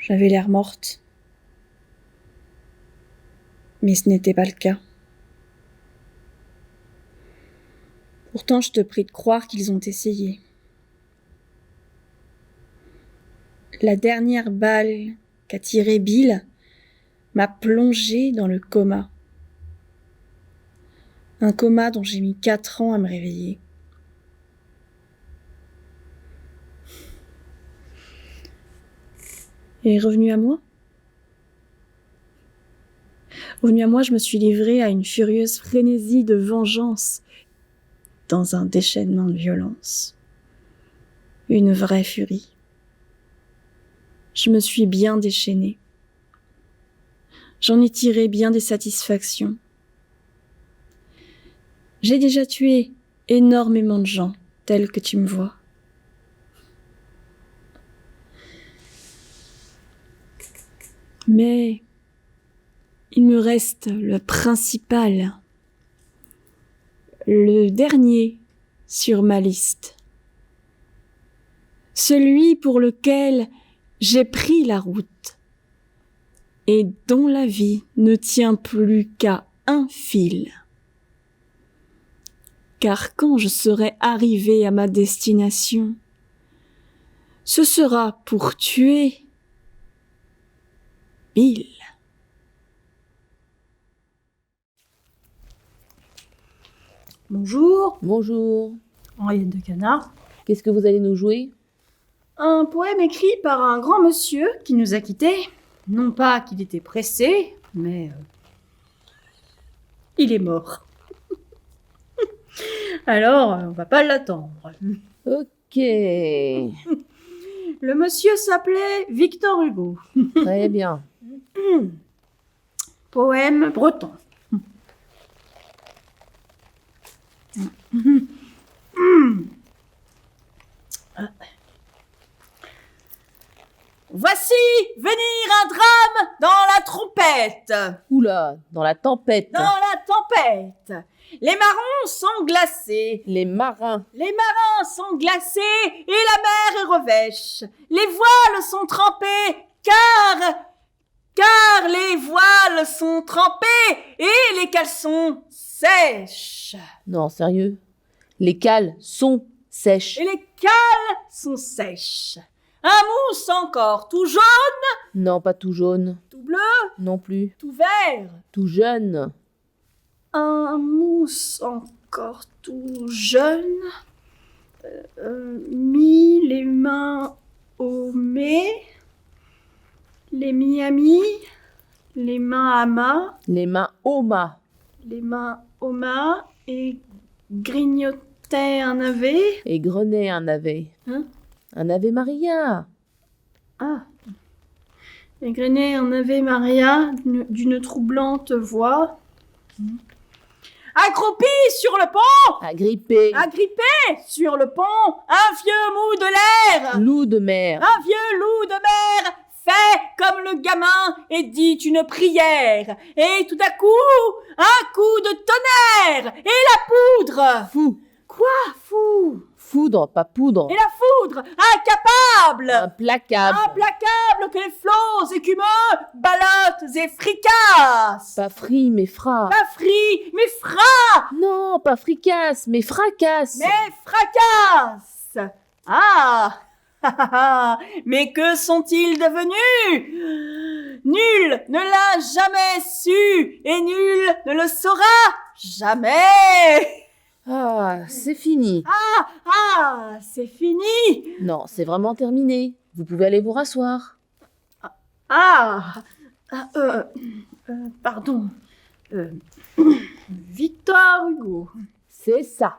J'avais l'air morte. Mais ce n'était pas le cas. Pourtant, je te prie de croire qu'ils ont essayé. La dernière balle qu'a tirée Bill m'a plongée dans le coma. Un coma dont j'ai mis 4 ans à me réveiller. Et revenu à moi, je me suis livrée à une furieuse frénésie de vengeance dans un déchaînement de violence. Une vraie furie. Je me suis bien déchaînée. J'en ai tiré bien des satisfactions. J'ai déjà tué énormément de gens, tels que tu me vois. Mais il me reste le principal, le dernier sur ma liste. Celui pour lequel j'ai pris la route et dont la vie ne tient plus qu'à un fil. Car quand je serai arrivée à ma destination, ce sera pour tuer Bill. Bonjour. Bonjour. Henriette de Canard. Qu'est-ce que vous allez nous jouer? Un poème écrit par un grand monsieur qui nous a quittés. Non pas qu'il était pressé, mais il est mort. Alors, on va pas l'attendre. Ok. Le monsieur s'appelait Victor Hugo. Très bien. Poème breton. Voici venir un drame dans la trompette. Oula, dans la tempête. Dans la tempête. Les marrons sont glacés. Les marins. Les marins sont glacés et la mer est revêche. Les voiles sont trempées car les voiles sont trempées et les caleçons sèches. Non, sérieux. Les cales sont sèches. Et les cales sont sèches. Un mousse encore tout jaune, Non, pas tout jaune. tout bleu, Non plus. tout vert. Tout jeune. Un mousse encore tout jeune, mis les mains au mai, les Miami, les mains à mât, Les mains au mât. les mains au mât et grignotait un navet. Et Grenet un ave. Hein? Un Ave Maria. Ah. Et grignotait un Ave Maria d'une troublante voix. Accroupi sur le pont, Agrippé. agrippé sur le pont, un vieux mou de l'air. Loup de mer. Un vieux loup de mer fait comme le gamin et dit une prière. Et tout à coup, un coup de tonnerre et la poudre. Fou. Quoi, fou? Foudre, pas poudre. Et la foudre, incapable, Implacable. implacable que les flots écumeux ballottent et fricassent. Pas frit, mais fra. Pas frit, mais fra, Non, pas fricasse, mais fracasse. mais fracasse. Ah, mais que sont-ils devenus? Nul ne l'a jamais su et nul ne le saura jamais. Ah, c'est fini. Ah, c'est fini. Non, c'est vraiment terminé. Vous pouvez aller vous rasseoir. Pardon. Victor Hugo. C'est ça.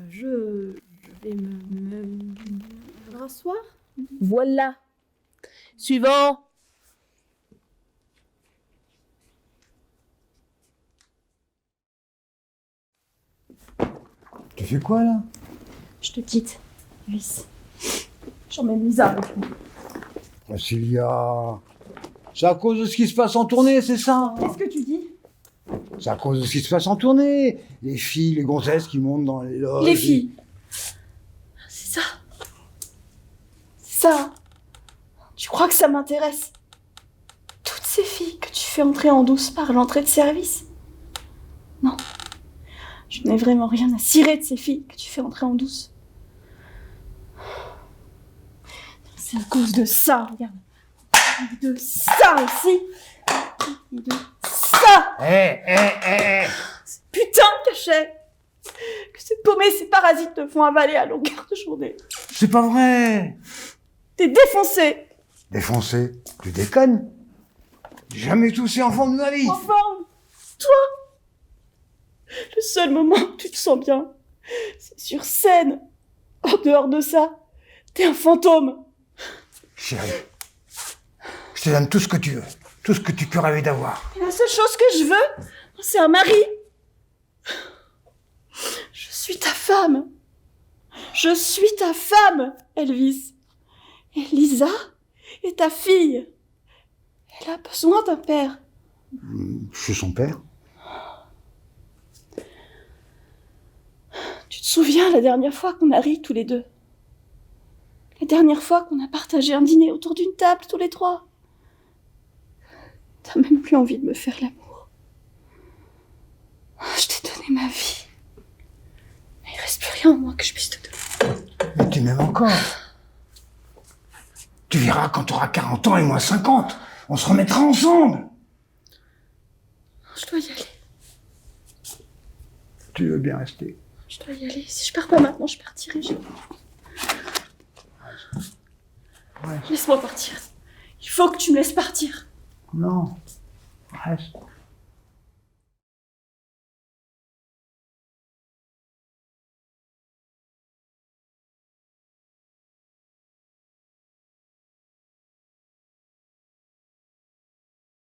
Je vais me rasseoir. Voilà. Suivant. Tu fais quoi là? Je te quitte, Alice. J'emmène Lisa avec moi. Cécilia, c'est à cause de ce qui se passe en tournée, c'est ça? Qu'est-ce que tu dis? C'est à cause de ce qui se passe en tournée. Les filles, les gonzesses qui montent dans les loges. Les filles. C'est ça. C'est ça. Tu crois que ça m'intéresse? Toutes ces filles que tu fais entrer en douce par l'entrée de service? Non. Je n'ai vraiment rien à cirer de ces filles que tu fais entrer en douce. C'est à cause de ça, regarde. De ça aussi. Et de ça. Ces putains de cachets. Que ces paumés, ces parasites te font avaler à longueur de journée. C'est pas vrai. T'es défoncé. Défoncé? Tu déconnes? J'ai jamais touché en forme de ma vie. En forme. Toi. Le seul moment où tu te sens bien, c'est sur scène. En dehors de ça, t'es un fantôme. Chérie, je te donne tout ce que tu veux. Tout ce que tu peux rêver d'avoir. Et la seule chose que je veux, c'est un mari. Je suis ta femme. Je suis ta femme, Elvis. Et Lisa est ta fille. Elle a besoin d'un père. Je suis son père. Tu te souviens la dernière fois qu'on a ri tous les deux? La dernière fois qu'on a partagé un dîner autour d'une table tous les trois? T'as même plus envie de me faire l'amour. Je t'ai donné ma vie. Mais il reste plus rien en moi que je puisse te donner. Mais tu m'aimes encore. Tu verras quand tu auras 40 ans et moi 50. On se remettra ensemble. Je dois y aller. Tu veux bien rester? Je dois y aller. Si je pars pas maintenant, je partirai. Ouais. Laisse-moi partir. Il faut que tu me laisses partir. Non. Reste.